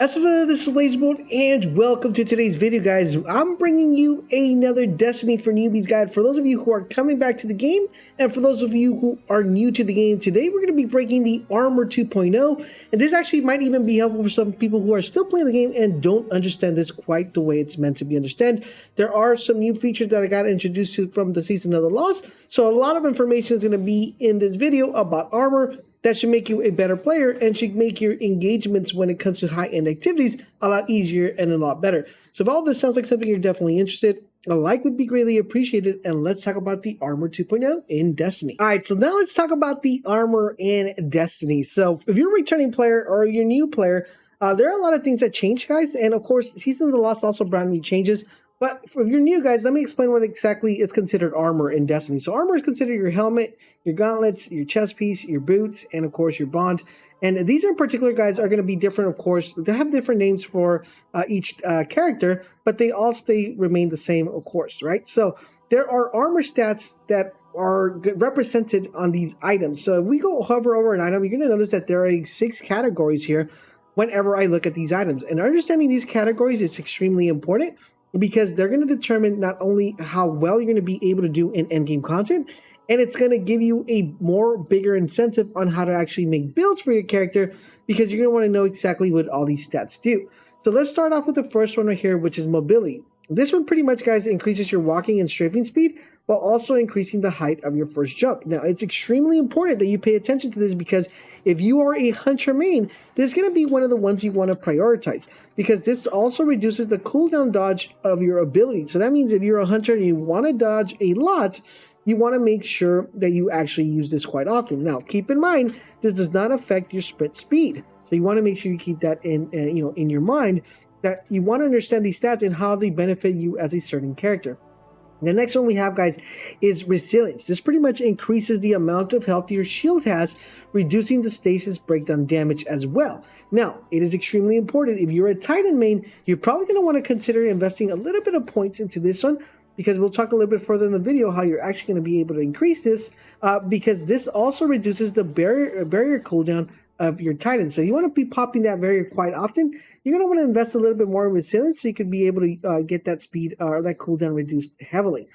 This is LaserBolt, and welcome to today's video, guys. I'm bringing you another Destiny for Newbies guide. For those of you who are coming back to the game, and for those of you who are new to the game, today we're going to be breaking the Armor 2.0, and this actually might even be helpful for some people who are still playing the game and don't understand this quite the way it's meant to be understood. There are some new features that I got introduced to from the Season of the Lost, so a lot of information is going to be in this video about Armor. That should make you a better player and should make your engagements when it comes to high-end activities a lot easier and a lot better. So if all this sounds like something you're definitely interested, a like would be greatly appreciated, and let's talk about the Armor 2.0 in Destiny. All right, so now let's talk about the Armor in Destiny. So if you're a returning player or you're a new player, there are a lot of things that change, guys, and of course, Season of the Lost also brought new changes. But if you're new, guys, let me explain what exactly is considered armor in Destiny. So armor is considered your helmet, your gauntlets, your chest piece, your boots, and of course your bond. And these in particular, guys, are going to be different, of course. They have different names for each character, but they all remain the same, of course, right? So there are armor stats that are represented on these items. So if we go hover over an item, you're going to notice that there are 6 categories here whenever I look at these items. And understanding these categories is extremely important, because they're going to determine not only how well you're going to be able to do in endgame content, and it's going to give you a bigger incentive on how to actually make builds for your character, because you're going to want to know exactly what all these stats do. So let's start off with the first one right here, which is mobility. This one pretty much, guys, increases your walking and strafing speed while also increasing the height of your first jump. Now, it's extremely important that you pay attention to this, because if you are a hunter main, this is going to be one of the ones you want to prioritize, because this also reduces the cooldown dodge of your ability. So that means if you're a hunter and you want to dodge a lot, you want to make sure that you actually use this quite often. Now, keep in mind, this does not affect your sprint speed. So you want to make sure you keep that in your mind, that you want to understand these stats and how they benefit you as a certain character. The next one we have, guys, is resilience. This pretty much increases the amount of health your shield has, reducing the stasis breakdown damage as well. Now, it is extremely important. If you're a Titan main, you're probably going to want to consider investing a little bit of points into this one, because we'll talk a little bit further in the video how you're actually going to be able to increase this, because this also reduces the barrier cooldown of your Titan. So you want to be popping that barrier quite often. You're going to want to invest a little bit more in resilience, so you can be able to get that speed or that cooldown reduced heavily.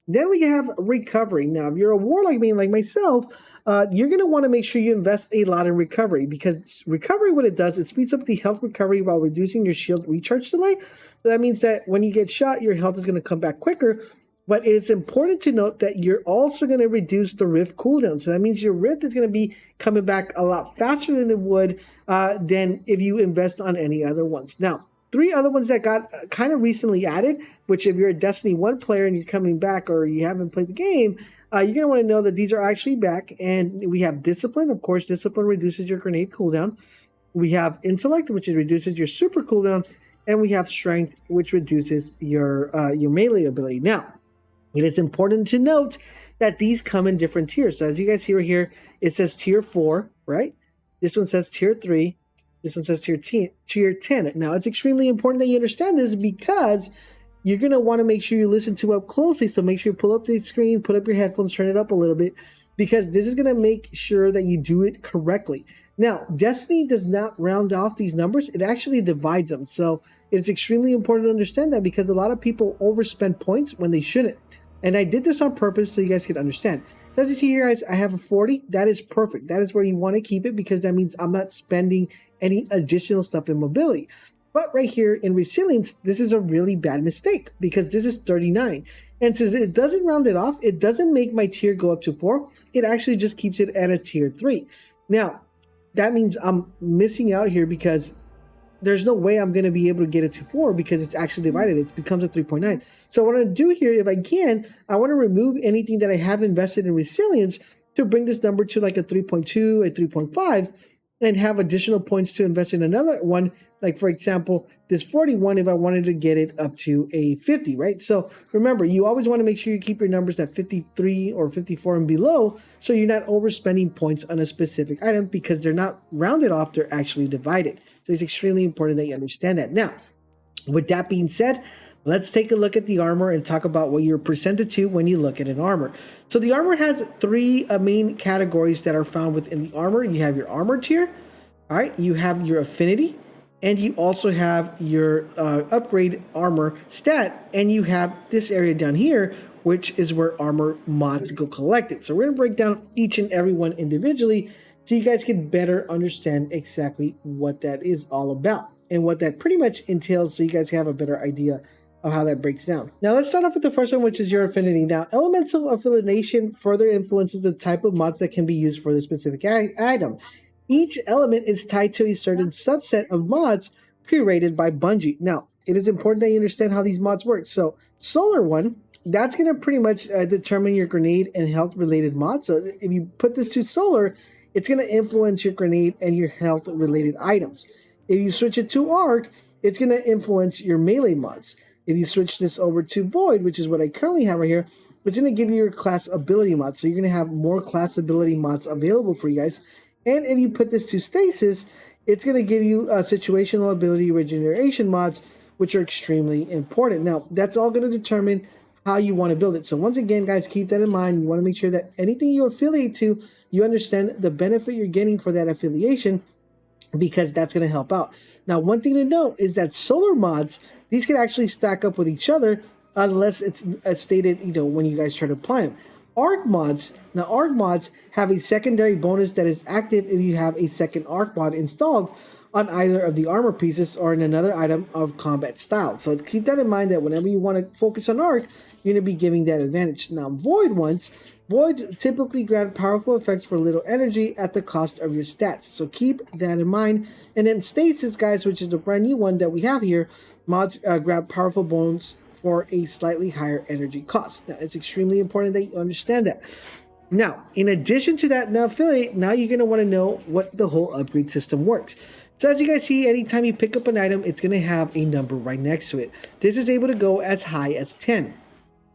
Then we have recovery. Now, if you're a warlock main like myself, you're going to want to make sure you invest a lot in recovery, because recovery, what it does, it speeds up the health recovery while reducing your shield recharge delay. So that means that when you get shot, your health is going to come back quicker. But it's important to note that you're also going to reduce the rift cooldown. So that means your rift is going to be coming back a lot faster than it would than if you invest on any other ones. Now, 3 other ones that got kind of recently added, which if you're a Destiny 1 player and you're coming back or you haven't played the game, you're going to want to know that these are actually back. And we have discipline. Of course, discipline reduces your grenade cooldown. We have intellect, which reduces your super cooldown. And we have strength, which reduces your melee ability. Now, it is important to note that these come in different tiers. So as you guys see here, it says tier 4, right? This one says tier 3. This one says tier 10. Now, it's extremely important that you understand this, because you're going to want to make sure you listen to up closely. So make sure you pull up the screen, put up your headphones, turn it up a little bit, because this is going to make sure that you do it correctly. Now, Destiny does not round off these numbers. It actually divides them. So it's extremely important to understand that, because a lot of people overspend points when they shouldn't. And I did this on purpose so you guys can understand. So as you see here, guys, I have a 40. That is perfect. That is where you want to keep it, because that means I'm not spending any additional stuff in mobility. But right here in resilience, this is a really bad mistake, because this is 39. And since it doesn't round it off, it doesn't make my tier go up to 4. It actually just keeps it at a tier 3. Now, that means I'm missing out here, because there's no way I'm going to be able to get it to 4, because it's actually divided. It becomes a 3.9. So what I'm going to do here, if I can, I want to remove anything that I have invested in resilience to bring this number to like a 3.2, a 3.5, and have additional points to invest in another one. Like, for example, this 41, if I wanted to get it up to a 50, right? So remember, you always want to make sure you keep your numbers at 53 or 54 and below, so you're not overspending points on a specific item, because they're not rounded off, they're actually divided. So it's extremely important that you understand that. Now, with that being said, let's take a look at the armor and talk about what you're presented to when you look at an armor. So the armor has 3 main categories that are found within the armor. You have your armor tier, all right? You have your affinity, and you also have your upgrade armor stat, and you have this area down here, which is where armor mods go collected. So we're going to break down each and every one individually so you guys can better understand exactly what that is all about and what that pretty much entails, so you guys have a better idea of how that breaks down. Now let's start off with the first one, which is your affinity. Now, elemental affiliation further influences the type of mods that can be used for the specific item. Each element is tied to a certain subset of mods curated by Bungie. Now, it is important that you understand how these mods work. So, solar one, that's going to pretty much determine your grenade and health related mods. So, if you put this to solar, it's going to influence your grenade and your health related items. If you switch it to arc, it's going to influence your melee mods. If you switch this over to void, which is what I currently have right here, it's going to give you your class ability mods. So you're going to have more class ability mods available for you guys. And if you put this to stasis, it's going to give you situational ability regeneration mods, which are extremely important. Now, that's all going to determine how you want to build it. So once again, guys, keep that in mind. You want to make sure that anything you affiliate to, you understand the benefit you're getting for that affiliation, because that's going to help out. Now, one thing to note is that solar mods, these can actually stack up with each other unless it's stated, when you guys try to apply them. Arc mods, now arc mods have a secondary bonus that is active if you have a second arc mod installed on either of the armor pieces or in another item of combat style. So keep that in mind, that whenever you want to focus on arc, you're going to be giving that advantage. Now, void ones, void typically grant powerful effects for little energy at the cost of your stats. So keep that in mind. And then stasis, guys, which is the brand new one that we have here, mods grant powerful bones for a slightly higher energy cost. Now, it's extremely important that you understand that. Now, in addition to that, now affiliate, now you're going to want to know what the whole upgrade system works. So as you guys see, anytime you pick up an item, it's going to have a number right next to it. This is able to go as high as 10.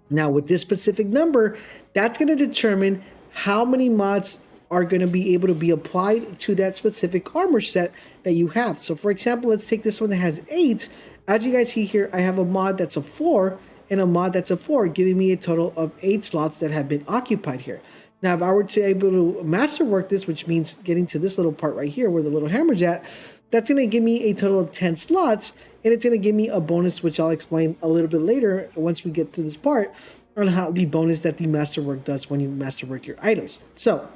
Now, with this specific number, that's going to determine how many mods are going to be able to be applied to that specific armor set that you have. So for example, let's take this one that has 8. As you guys see here, I have a mod that's a 4 and a mod that's a 4, giving me a total of 8 slots that have been occupied here. Now, if I were to able to masterwork this, which means getting to this little part right here where the little hammer's at, that's going to give me a total of 10 slots, and it's going to give me a bonus, which I'll explain a little bit later once we get to this part, on how the bonus that the masterwork does when you masterwork your items. So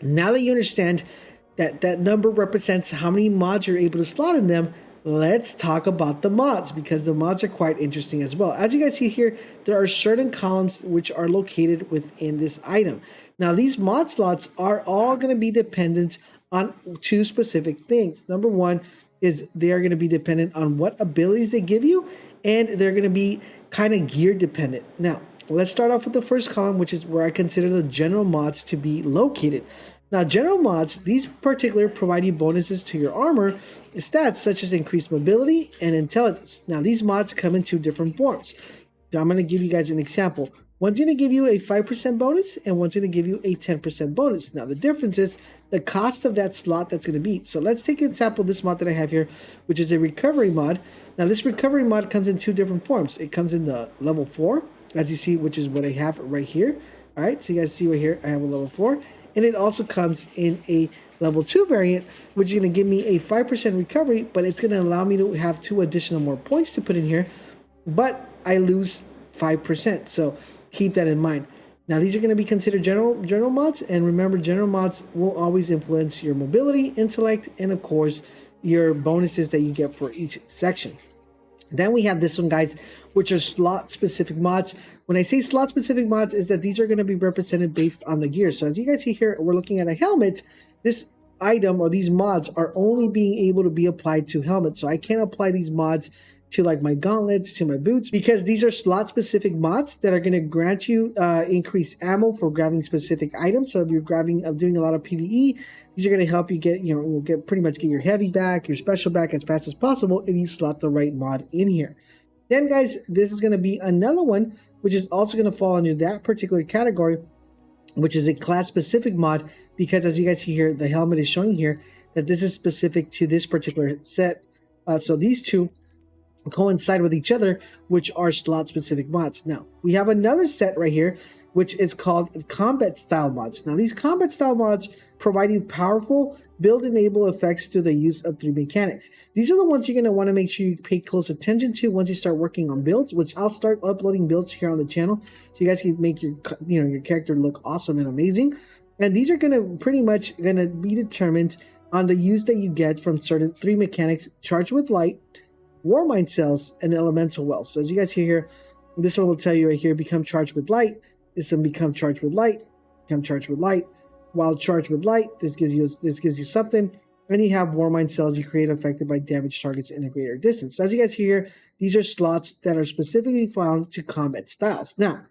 now that you understand that that number represents how many mods you're able to slot in them, let's talk about the mods, because the mods are quite interesting as well. As you guys see here, there are certain columns which are located within this item. Now, these mod slots are all going to be dependent on 2 specific things. Number one is they are going to be dependent on what abilities they give you, and they're going to be kind of gear dependent. Now, let's start off with the first column, which is where I consider the general mods to be located. Now, general mods, these particular provide you bonuses to your armor stats, such as increased mobility and intelligence. Now, these mods come in 2 different forms. So I'm going to give you guys an example. One's going to give you a 5% bonus, and one's going to give you a 10% bonus. Now, the difference is the cost of that slot that's going to be. So let's take an example of this mod that I have here, which is a recovery mod. Now, this recovery mod comes in 2 different forms. It comes in the level 4, as you see, which is what I have right here. All right, so you guys see right here, I have a level 4. And it also comes in a level 2 variant, which is going to give me a 5% recovery, but it's going to allow me to have 2 additional more points to put in here, but I lose 5%. So keep that in mind. Now, these are going to be considered general mods, and remember, general mods will always influence your mobility, intellect, and of course, your bonuses that you get for each section. Then we have this one, guys, which are slot-specific mods. When I say slot-specific mods, is that these are going to be represented based on the gear. So as you guys see here, we're looking at a helmet. This item or these mods are only being able to be applied to helmets. So I can't apply these mods to like my gauntlets, to my boots, because these are slot-specific mods that are going to grant you increased ammo for grabbing specific items. So if you're doing a lot of PvE, these are going to help you get, pretty much get your heavy back, your special back as fast as possible if you slot the right mod in here. Then, guys, this is going to be another one, which is also going to fall under that particular category, which is a class-specific mod, because as you guys see here, the helmet is showing here that this is specific to this particular set. So these 2 coincide with each other, which are slot-specific mods. Now, we have another set right here, which is called combat style mods. Now, these combat style mods providing powerful build-enable effects through the use of 3 mechanics. These are the ones you're going to want to make sure you pay close attention to once you start working on builds, which I'll start uploading builds here on the channel so you guys can make your your character look awesome and amazing. And these are going to pretty much going to be determined on the use that you get from certain 3 mechanics: Charged with Light, War Mind Cells, and Elemental Wealth. So as you guys hear here, this one will tell you right here, become charged with light. This one, become charged with light, become charged with light. While charged with light, this gives you something. And you have War Mind Cells you create affected by damage targets in a greater distance. So as you guys hear here, these are slots that are specifically found to combat styles. Now,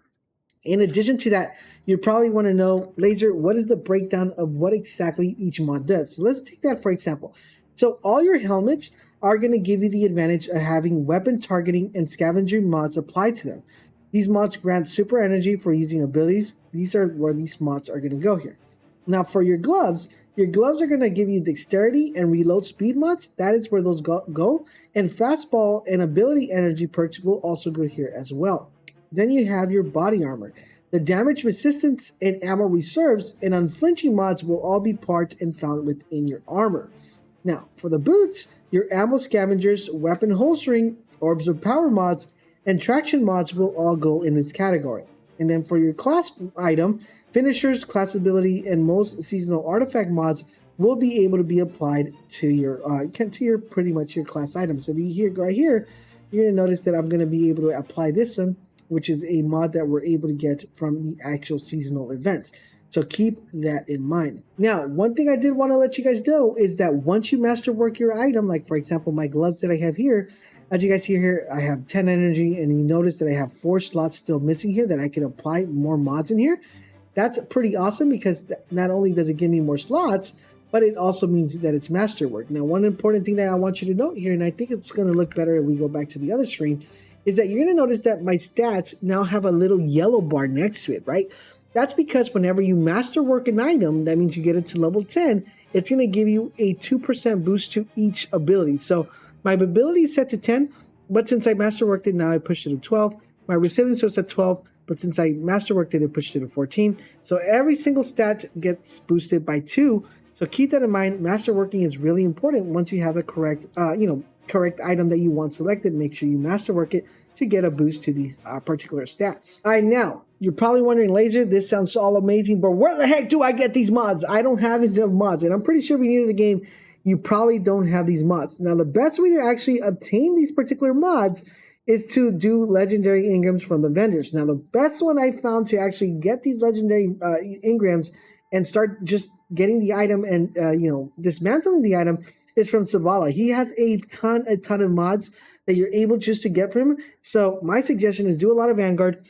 in addition to that, you probably want to know, Laser, what is the breakdown of what exactly each mod does? So let's take that for example. So all your helmets are going to give you the advantage of having weapon targeting and scavenging mods applied to them. These mods grant super energy for using abilities. These are where these mods are going to go here. Now for your gloves are going to give you dexterity and reload speed mods. That is where those go. And fastball and ability energy perks will also go here as well. Then you have your body armor. The damage resistance and ammo reserves and unflinching mods will all be part and found within your armor. Now, for the boots, your ammo scavengers, weapon holstering, orbs of power mods, and traction mods will all go in this category. And then for your class item, finishers, class ability, and most seasonal artifact mods will be able to be applied to your pretty much your class items. So right here, you're gonna notice that I'm gonna be able to apply this one, which is a mod that we're able to get from the actual seasonal events. So keep that in mind. Now, one thing I did want to let you guys know is that once you masterwork your item, like for example, my gloves that I have here, as you guys see here, I have 10 energy, and you notice that I have 4 slots still missing here that I can apply more mods in here. That's pretty awesome because not only does it give me more slots, but it also means that it's masterwork. Now, one important thing that I want you to note here, and I think it's going to look better if we go back to the other screen, is that you're going to notice that my stats now have a little yellow bar next to it, right? That's because whenever you masterwork an item, that means you get it to level 10, it's going to give you a 2% boost to each ability. So my ability is set to 10, but since I masterworked it, now I pushed it to 12. My resilience was at 12, but since I masterworked it, it pushed it to 14. So every single stat gets boosted by 2. So keep that in mind. Masterworking is really important. Once you have the correct, correct item that you want selected, make sure you masterwork it to get a boost to these particular stats. All right, now, you're probably wondering, Laser, this sounds all amazing, but where the heck do I get these mods? I don't have enough mods, and I'm pretty sure if you're new to the game, you probably don't have these mods. Now, the best way to actually obtain these particular mods is to do legendary engrams from the vendors. Now, the best one I found to actually get these legendary engrams and start just getting the item and, dismantling the item is from Zavala. He has a ton of mods that you're able just to get from him. So my suggestion is do a lot of Vanguard,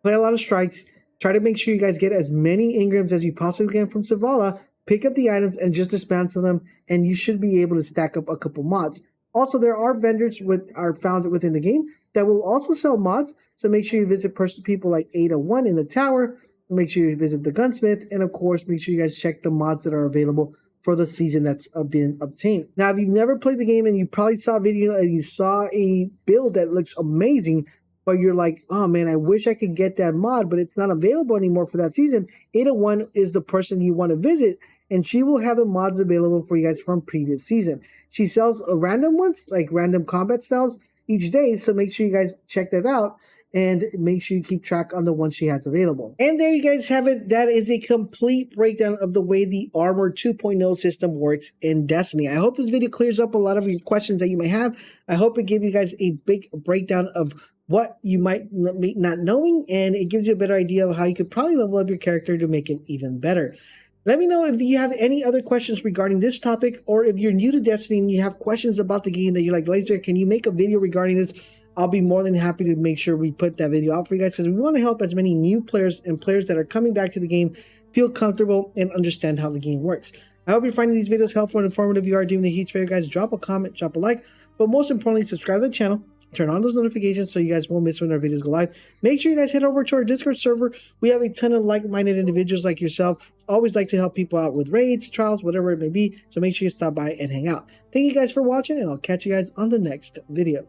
play a lot of strikes, try to make sure you guys get as many engrams as you possibly can from Zavala, pick up the items and just dismantle them, and you should be able to stack up a couple mods. Also, there are vendors are found within the game that will also sell mods, so make sure you visit people like Ada1 in the tower, make sure you visit the gunsmith, and of course, make sure you guys check the mods that are available for the season that's been obtained. Now, if you've never played the game and you probably saw a video and you saw a build that looks amazing, but you're like, oh man, I wish I could get that mod, but it's not available anymore for that season, Ada1 is the person you want to visit, and she will have the mods available for you guys from previous season. She sells random ones, like random combat styles each day, so make sure you guys check that out and make sure you keep track on the ones she has available. And there you guys have it. That is a complete breakdown of the way the Armor 2.0 system works in Destiny. I hope this video clears up a lot of your questions that you may have. I hope it gave you guys a big breakdown of what you might not knowing, and it gives you a better idea of how you could probably level up your character to make it even better. Let me know if you have any other questions regarding this topic, or if you're new to Destiny and you have questions about the game that you're like, Laser, can you make a video regarding this? I'll be more than happy to make sure we put that video out for you guys, because we want to help as many new players and players that are coming back to the game feel comfortable and understand how the game works. I hope you're finding these videos helpful and informative. If you are doing me a huge favor, guys, drop a comment, drop a like, but most importantly, subscribe to the channel. Turn on those notifications so you guys won't miss when our videos go live. Make sure you guys head over to our Discord server. We have a ton of like-minded individuals like yourself. Always like to help people out with raids, trials, whatever it may be. So make sure you stop by and hang out. Thank you guys for watching, and I'll catch you guys on the next video.